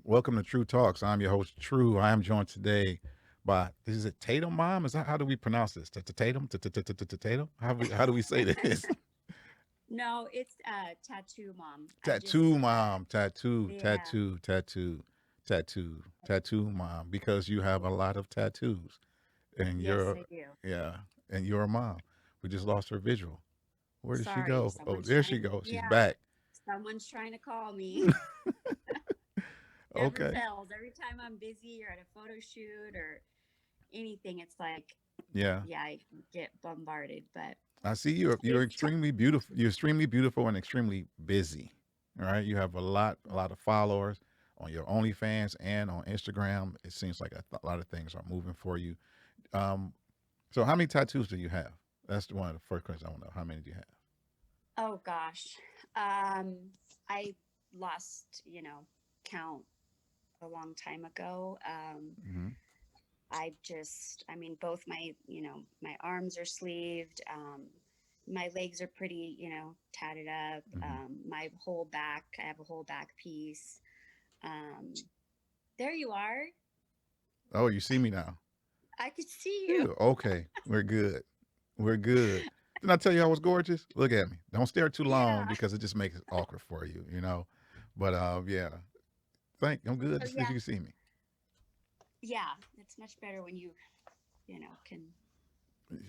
Welcome to True Talks. I'm your host, True. I am joined today by, is it Tatum Mom? Is that, how do we pronounce this? Tatum? Tatum? How do we say this? No, it's Tattoo Mom. I Tattoo just Mom. Tattoo, yeah. tattoo, tattoo, tattoo, tattoo Mom. Because you have a lot of tattoos. And Yes, you're, I do. yeah, and you're a mom. We just lost her visual. Where did she Sorry, go? Oh, someone's there trying she to goes. She's yeah, back. someone's trying to call me. Never Okay. fails. Every time I'm busy or at a photo shoot or anything, it's like Yeah. yeah, I get bombarded. But I see you're it's extremely beautiful. You're extremely beautiful and extremely busy. All right, you have a lot of followers on your OnlyFans and on Instagram. It seems like a lot of things are moving for you. Um, so how many tattoos do you have? That's one of the first questions I want to know. How many do you have? oh gosh. I lost, count a long time ago. Mm-hmm. I mean, both my arms are sleeved. My legs are pretty, tatted up. Mm-hmm. My whole back, I have a whole back piece. Um, there you are. Oh, you see me now. I could see you. Ooh, okay, we're good. We're good. Didn't I tell you I was gorgeous? Look at me. Don't stare too long Yeah. because it just makes it awkward for you, you know. But yeah, I'm good. So Just that yeah, you see me. yeah. It's much better when can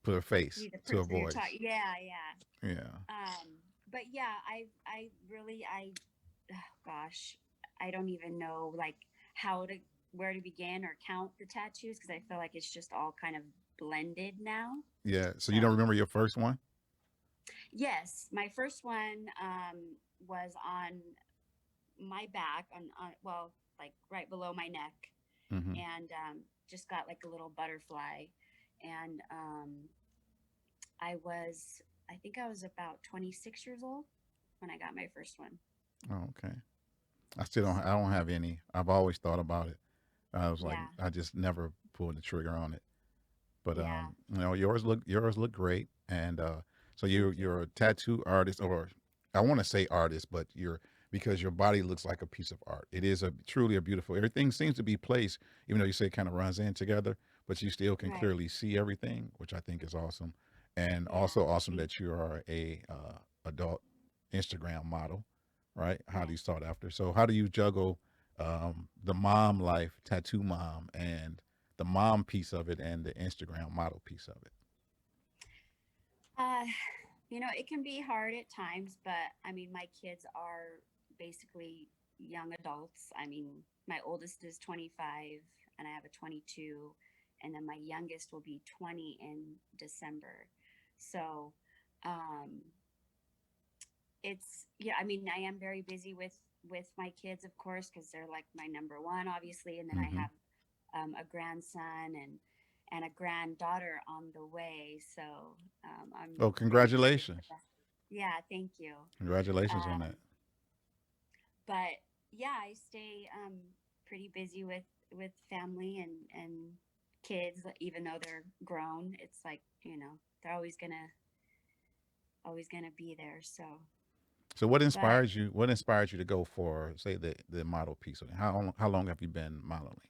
Put a face see the to a person you're voice. talking. Yeah, yeah. Yeah. But yeah, I really, oh gosh, I don't even know like how to where to begin or count the tattoos because I feel like it's just all kind of blended now. Yeah. So So you don't remember your first one? yes, my first one was on my back on well like right below my neck Mm-hmm. and just got like a little butterfly and I think I was about 26 years old when I got my first one. Oh, okay. I still don't. So I don't have any. I've always thought about it. I was like, yeah, I just never pulled the trigger on it. But yeah. yours look great. And so you're Thank you. you're a tattoo artist, or I want to say artist, but you're because your body looks like a piece of art. It is a truly a beautiful. Everything seems to be placed, even though you say it kind of runs in together, but you still can Right. clearly see everything, which I think is awesome. And Yeah. also awesome Thank that you are a adult Instagram model, right? you. Highly Right. sought after. So how do you juggle the mom life, tattoo mom, and the mom piece of it and the Instagram model piece of it? Uh, it can be hard at times, but I mean, my kids are basically young adults. I mean, my oldest is 25 and I have a 22, and then my youngest will be 20 in December. So, um, yeah, I mean, I am very busy with my kids, of course, because they're like my number one, obviously, and then I Mm-hmm. have a grandson and a granddaughter on the way. So I'm Oh, pretty excited for congratulations! that. Yeah, thank you. Congratulations on that. Um, but yeah, I stay pretty busy with family and kids, even though they're grown. It's like they're always gonna be there. So, So, what but inspires you? What inspires you to go for, say, the model piece of it? How long have you been modeling?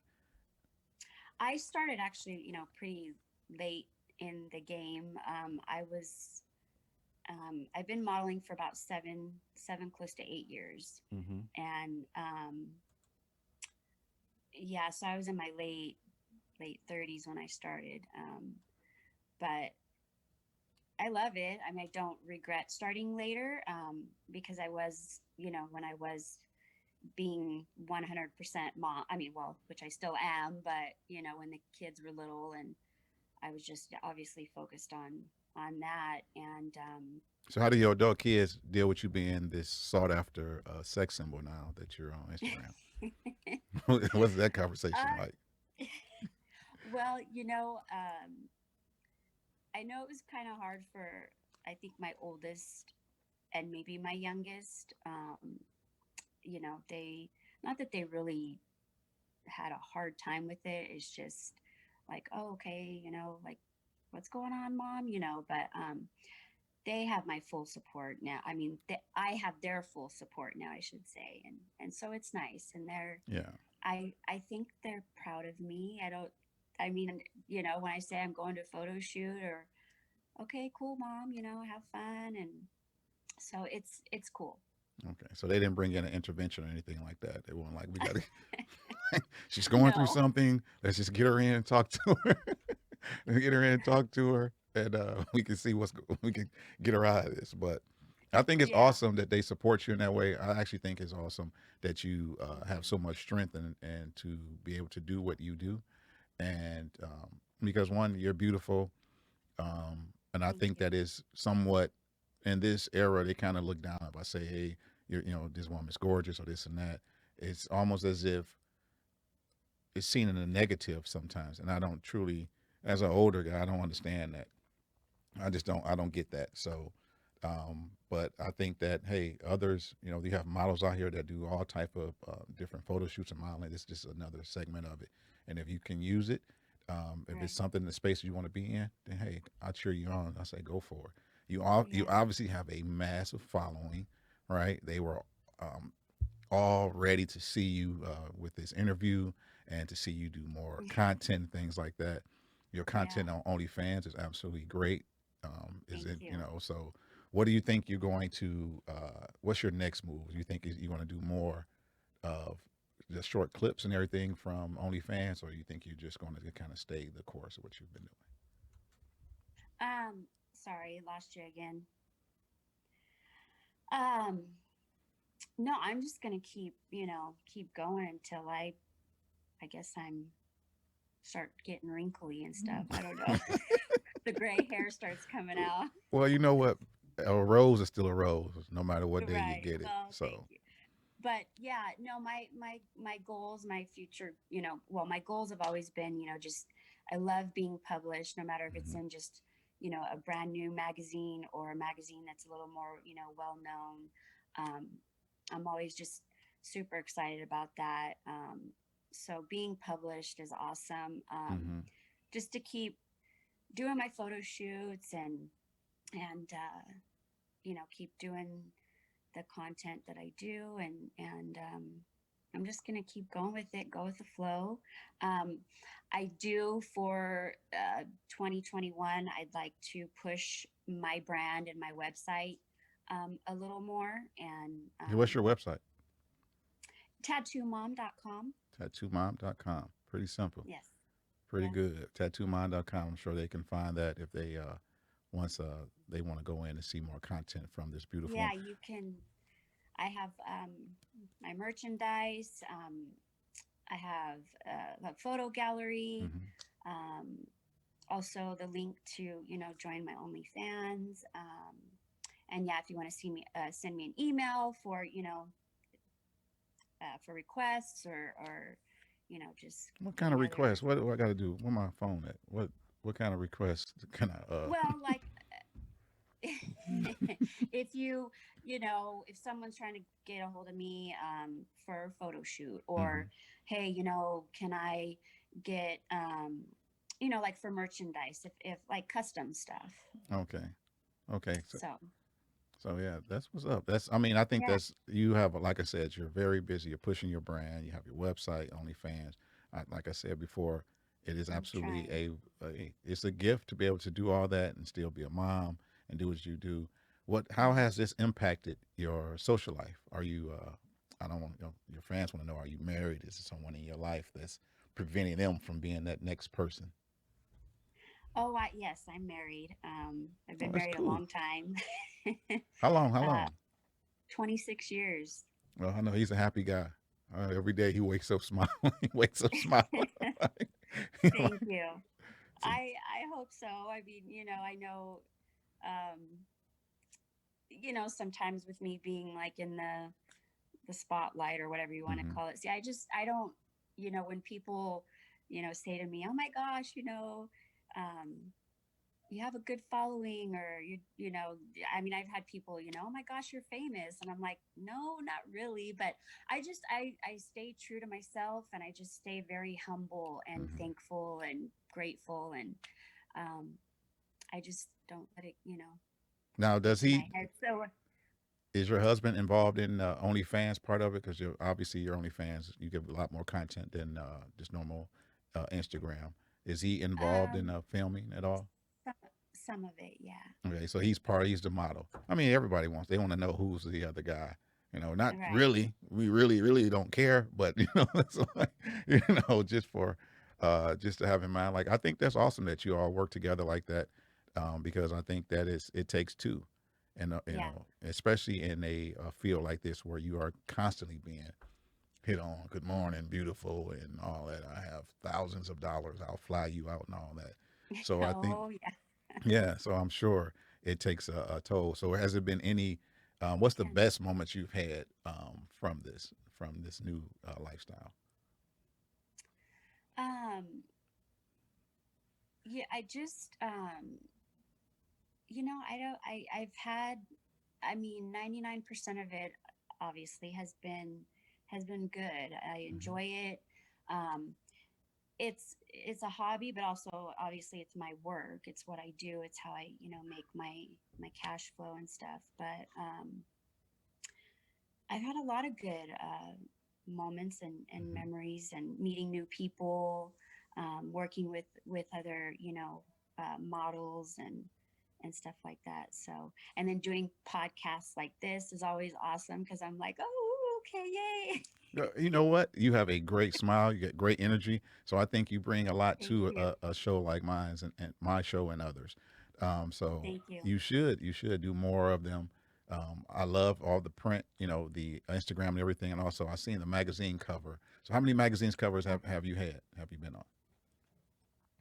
I started actually, pretty late in the game. I've been modeling for about seven, close to 8 years, Mm-hmm. and yeah, so I was in my late 30s when I started. But I love it. I mean, I don't regret starting later because I was, when I was being 100% mom. I mean, well, which I still am, but when the kids were little and I was just obviously focused on that and So, how do your adult kids deal with you being this sought after sex symbol now that you're on Instagram? What's that conversation uh like? well, I know it was kind of hard for I think my oldest and maybe my youngest. They not that they really had a hard time with it. It's just like, oh, okay, like what's going on, mom? But they have my full support now. I mean, I have their full support now, I should say, and so it's nice, and they're Yeah. I think they're proud of me. I don't. I mean, when I say I'm going to a photo shoot, or okay, cool, mom, have fun, and so it's cool. Okay, so they didn't bring in an intervention or anything like that. They weren't like, we got to. She's going through No. something. Let's just get her in and talk to her. Get her in and talk to her, and we can see we can get her out of this. But I think it's Yeah. awesome that they support you in that way. I actually think it's awesome that you have so much strength and to be able to do what you do. And because one, you're beautiful, and I Thank think you. that is somewhat in this era they kind of look down. If I say, hey, this woman's gorgeous or this and that, it's almost as if it's seen in a negative sometimes. And I don't truly, as an older guy, I don't understand that. I don't get that. So, but I think that hey, others, you have models out here that do all type of different photo shoots and modeling. This is just another segment of it. And if you can use it, if it's Right. something in the space you want to be in, then hey, I cheer you on. I say go for it. You Yeah. obviously have a massive following, right? They were um, all ready to see you with this interview and to see you do more content and things like that. Your Yeah. content on OnlyFans is absolutely great. Is Thank it, you. so what do you think you're going to, what's your next move? Do you think you're going to do more of the short clips and everything from OnlyFans, or you think you're just going to kind of stay the course of what you've been Sorry, lost you again. Um, no, I'm just gonna keep going until I guess I'm start getting wrinkly and stuff. doing? I don't know. The gray hair starts coming out. Well, you know what? A rose is still a rose, no matter what day you Right. get it. Well, thank So, you. But yeah, no, my goals, my future, well, my goals have always been, just I love being published, no matter if it's mhm, in just, a brand new magazine or a magazine that's a little more, well known. Um, I'm always just super excited about that. So being published is awesome. mhm, Just to keep doing my photo shoots and keep doing the content that I do, and I'm just gonna keep going with it, go with the flow. Um, I do for 2021. I'd like to push my brand and my website a little more, and hey, what's your website? tattoomom.com. Tattoomom.com. Pretty simple. Yes, Pretty yes, good. Tattoomom.com. I'm sure they can find that if they once they want to go in and see more content from this beautiful yeah. one. You can. I have my merchandise. I have a photo gallery. Hmm. Um, Also, the link to join my OnlyFans. And yeah, if you want to see me, send me an email for for requests or just What kind of any other. requests? What do I got to do? Where my phone at? What kind of requests can I? Well, like if if someone's trying to get a hold of me for a photo shoot, or Hmm. hey, can I get like for merchandise, if like custom stuff. Okay. Okay. So So So yeah, that's what's up. That's I mean, I think yeah, that's you have like I said, you're very busy. You're pushing your brand. You have your website, OnlyFans. Like I said before, it is I'm absolutely trying. it's a gift to be able to do all that and still be a mom and do what you do. How Mhm. has this impacted your social life? Are you I don't want your fans want to know, are you married? Is there someone in your life that's preventing them from being that next person? Oh, yes, I'm married. I've Oh, been that's married a cool. long time. How long? How uh, long? 26 years. Well, I know he's a happy guy. Every day he wakes up smiling. He wakes up smiling. You know, Thank you. so, I hope so. I mean, I know, um, sometimes with me being like in the spotlight or whatever you want to mhm, call it. See, I don't, when people, say to me, "Oh my gosh, um, you have a good following," or I mean, I've had people, "Oh my gosh, you're famous," and I'm like, no, not really. But I stay true to myself, and I just stay very humble and mhm. thankful and grateful, and um I just don't let it Now, get does to he? my head. So Is your husband involved in OnlyFans part of it? Because you're obviously your OnlyFans, you give a lot more content than just normal Instagram. Is he involved in Um, filming at all? some some of it, yeah. Okay, so he's the model. I mean, everybody they want to know who's the other guy. Not Right. really. We really don't care, but it's like, just for just to have in mind. Like I think that's awesome that you all work together like that, because I think that it takes two, and Yeah. especially in a field like this where you are constantly being hit on. Good morning, beautiful, and all that. I have thousands of dollars. I'll fly you out and all that. So I think Oh, yeah. yeah, so I'm sure it takes a toll. So has it been any? What's the Yeah. best moments you've had from this new lifestyle? Um, yeah, I just I don't I've had, I mean, 99% of it obviously has been good. I Hmm. enjoy it. Um, it's a hobby, but also obviously it's my work. It's what I do. It's how I, make my cash flow and stuff. But I've had a lot of good moments and Hmm. memories and meeting new people, working with other, models and stuff like that. So, and then doing podcasts like this is always awesome because I'm like, oh, okay, yay. You know what? You have a great smile. You get great energy. So I think you bring a lot Thank to you. a show like mine and my show and others. So Thank you. you should do more of them. I love all the print, the Instagram and everything, and also I seen the magazine cover. So how many magazines covers have you had? Have you been on?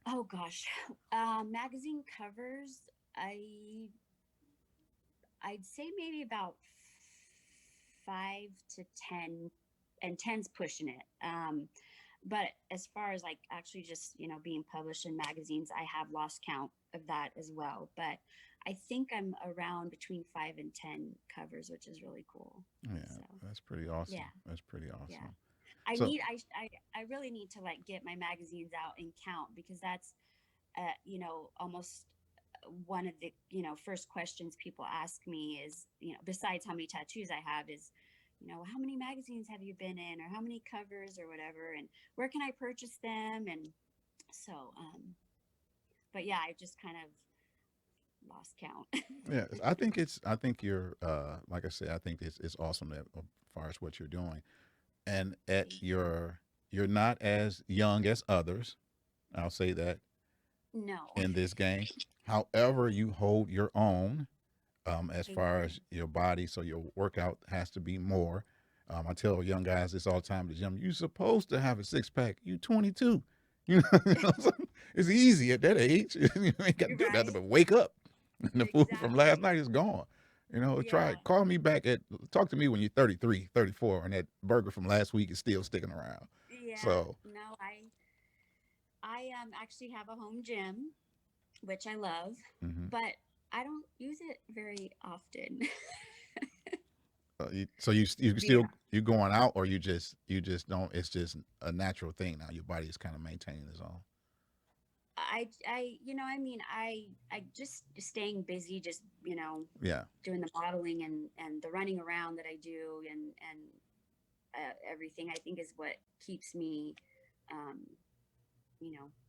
Oh gosh, magazine covers. I I'd say maybe about 5 to 10, and ten's pushing it. But as far as like actually just being published in magazines, I have lost count of that as well. But I think I'm around between 5 and 10 covers, which is really cool. Yeah, So that's pretty awesome. yeah, That's pretty yeah. awesome. I So, need I really need to like get my magazines out and count because that's almost one of the first questions people ask me is, besides how many tattoos I have, is how many magazines have you been in, or how many covers, or whatever, and where can I purchase them. And so but yeah, I just kind of lost count. yeah, I think you're like I said, I think it's awesome that as far as what you're doing. And at Thank you. you're not as young as others. I'll say that No. in this game. However, you hold your own as Thank far you. as your body, so your workout has to be more. I tell young guys this all the time at the gym. You're supposed to have a six pack. You 22. So it's easy at that age. You ain't got to You're do nothing right. but wake up. And the food from last Exactly. night is gone. Try Yeah. it. Call me back talk to me when you're 33, 34, and that burger from last week is still sticking around. Yeah. So, No, I actually have a home gym, which I love, mhm. but I don't use it very often. So you Yeah. still you going out, or you just don't. It's just a natural thing now. Your body is kind of maintaining its own. I mean, I just staying busy, just, Yeah. doing the modeling and the running around that I do, and everything, I think is what keeps me, um,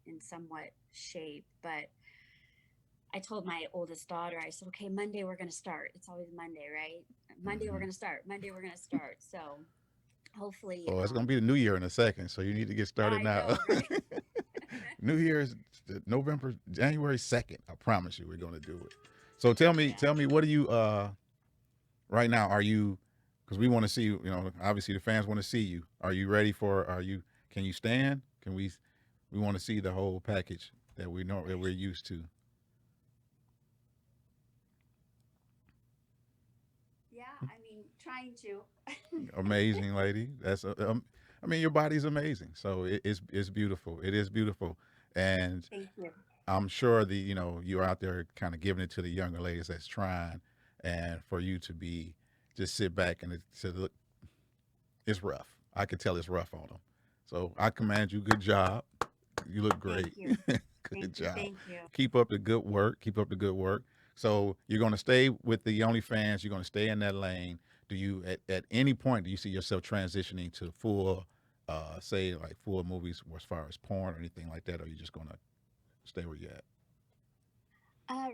in somewhat shape. But I told my oldest daughter, I said, okay, Monday we're going to start. It's always Monday, right? Monday we're Hmm. going to start. Monday we're going to start. So hopefully, Well, it's gonna be the new year in a second, so you need to get started I now. know, right? New Year's November, January 2nd. I promise you, we're gonna do it. So tell me, Yeah. tell me, what are you right now? Are you? Because we want to see you. Obviously the fans want to see you. Are you ready for? Are you? Can you stand? Can we? We want to see the whole package that we know that we're used to. Yeah. I mean, trying to. Amazing lady. I mean, your body's amazing. So it's beautiful. It is beautiful, and Thank you. I'm sure you're out there kind of giving it to the younger ladies that's trying, and for you to be just sit back and to look, it's rough. I could tell it's rough on them. So I commend you. Good job. You look Thank great. you. Good Thank you. job. Thank you. Keep up the good work. Keep up the good work. So you're going to stay with the OnlyFans. You're going to stay in that lane. Do you at any point do you see yourself transitioning to full, say like full movies as far as porn or anything like that, or are you just going to stay where you at?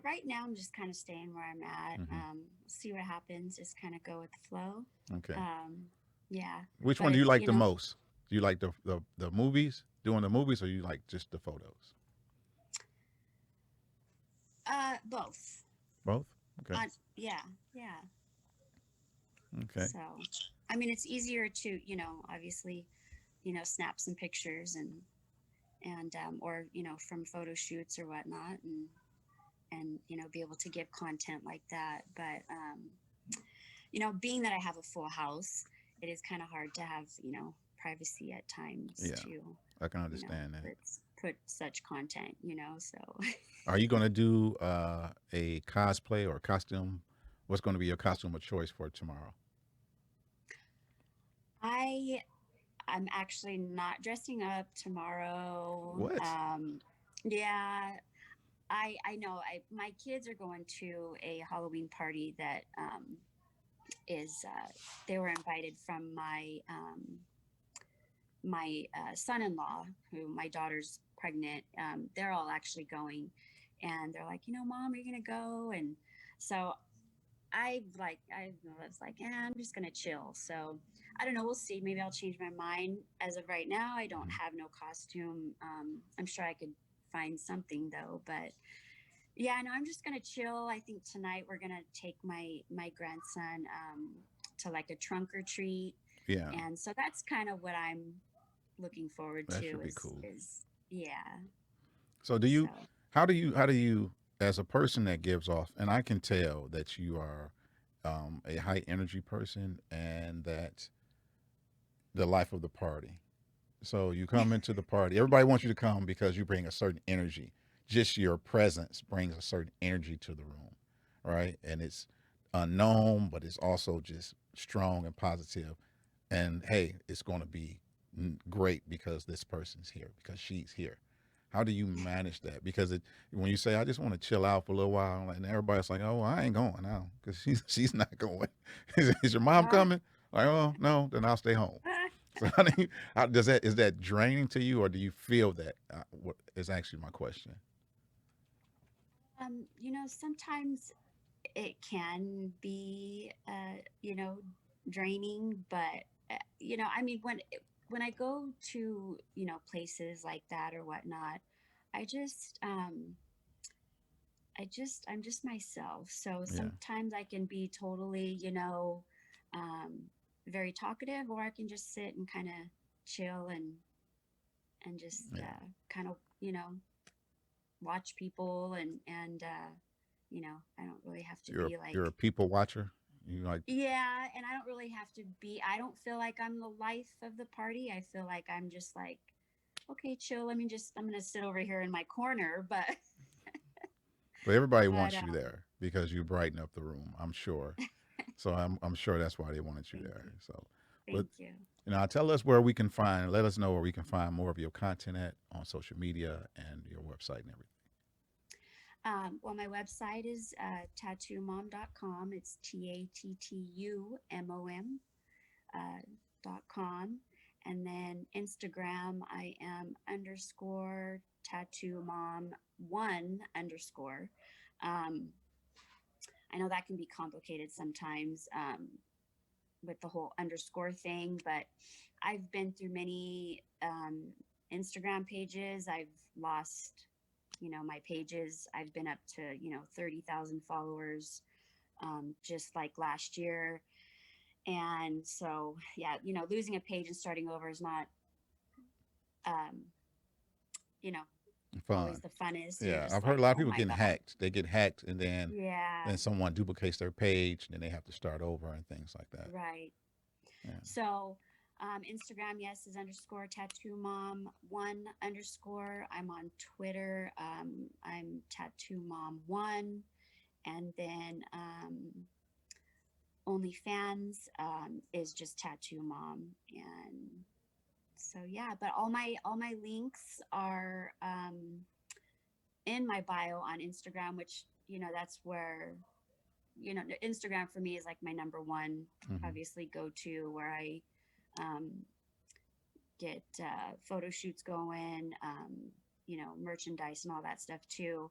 Right now, I'm just kind of staying where I'm at. Hmm. See what happens. Just kind of go with the flow. Okay. Um, yeah, Which but one do if you like the most? Do you like the movies, doing the movies, or you like just the photos? both. Both. Okay. Yeah, yeah. Okay. So, I mean, it's easier to, obviously, snap some pictures and or from photo shoots or whatnot, and be able to give content like that. But being that I have a full house, it is kind of hard to have privacy at times Yeah, to I can understand that. put such content. So Are you going to do a cosplay or costume? What's going to be your costume of choice for tomorrow? I I'm actually not dressing up tomorrow. What? Yeah, I know. My kids are going to a Halloween party that is they were invited from my son-in-law, who my daughter's pregnant. They're all actually going, and they're like, Mom, are you gonna go? And so I was like, I'm just gonna chill. So I don't know. We'll see. Maybe I'll change my mind. As of right now, I don't Mhm. have no costume. I'm sure I could find something though, but yeah, no, I'm just gonna chill. I think tonight we're gonna take my grandson to like a trunk or treat, Yeah, and so that's kind of what I'm looking forward that to. should be cool. Is Yeah. So, do So you? How do you, as a person that gives off, and I can tell that you are a high energy person, and that the life of the party. So you come into the party. Everybody wants you to come because you bring a certain energy. Just your presence brings a certain energy to the room, right? And it's unknown, but it's also just strong and positive. And hey, it's going to be great because this person's here, because she's here. How do you manage that? Because when you say I just want to chill out for a little while, and everybody's like, "Oh, well, I ain't going now because she's not going." Is your mom uh, coming? Like, oh no, then I'll stay home. So how do you, how does that is that draining to you, or do you feel that? What is actually my question? sometimes it can be draining, but I mean, when I go to places like that or whatnot, I just I'm just myself. So Yeah, sometimes I can be totally um very talkative, or I can just sit and kind of chill and just yeah. kind of watch people, and I don't really have to be You're a like, people watcher. You like yeah, and I don't really have to be, I don't feel like I'm the life of the party. I feel like I'm just like, okay, chill. I'm going to sit over here in my corner, but, But everybody but, wants you there because you brighten up the room. I'm sure. So I'm sure that's why they wanted you thank there. you. So, but Thank you. tell us where we can find. Let us know where we can find more of your content at on social media and your website and everything. Well, my website is tattoomom.com. It's TATTUMOM .com. And then Instagram, I am underscore tattoo mom one underscore. Um, I know that can be complicated sometimes with the whole underscore thing, but I've been through many Instagram pages. I've lost, my pages. I've been up to, 30,000 followers just like last year. And so, yeah, losing a page and starting over is not, um, you know, always Fun. the funnest. You're Yeah, just I've heard a like, lot of oh people my getting God. hacked. They get hacked, and Yeah, then someone duplicates their page, and then they have to start over and things like that. right. Yeah. So, Instagram, yes, is underscore tattoo mom one underscore. I'm on Twitter. I'm tattoo mom one. And then OnlyFans is just tattoo mom. And so, yeah, but all my links are in my bio on Instagram, which that's where, Instagram for me is like my number one, Hmm. obviously, go to, where I um, get photo shoots going, merchandise and all that stuff too.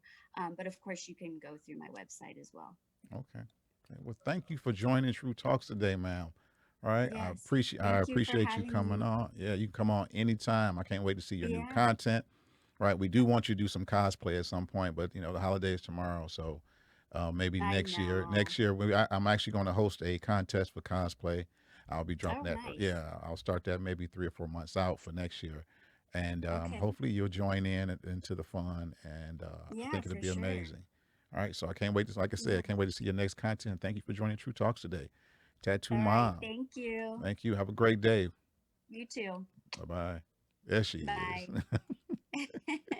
But of course, you can go through my website as well. Okay. Okay. Well, thank you for joining True Talks today, ma'am. All right. Yes. I Thank you for appreciate you having coming me. on. Yeah, you can come on anytime. I can't wait to see your new Yeah. content. Right. We do want you to do some cosplay at some point, but the holiday is tomorrow, so maybe I next year. know. Next year, I'm actually going to host a contest for cosplay. I'll be dropping Oh, that. nice. Yeah, I'll start that maybe 3 or 4 months out for next year, and Okay. hopefully you'll join into the fun. And I Yeah, think it'll for be sure. amazing. All right, so I can't wait to, like I said, I Yeah. can't wait to see your next content. Thank you for joining True Talks today. Tattoo All right. Mom. Thank you. Thank you. Have a great day. You too. Bye bye. There she is. Bye.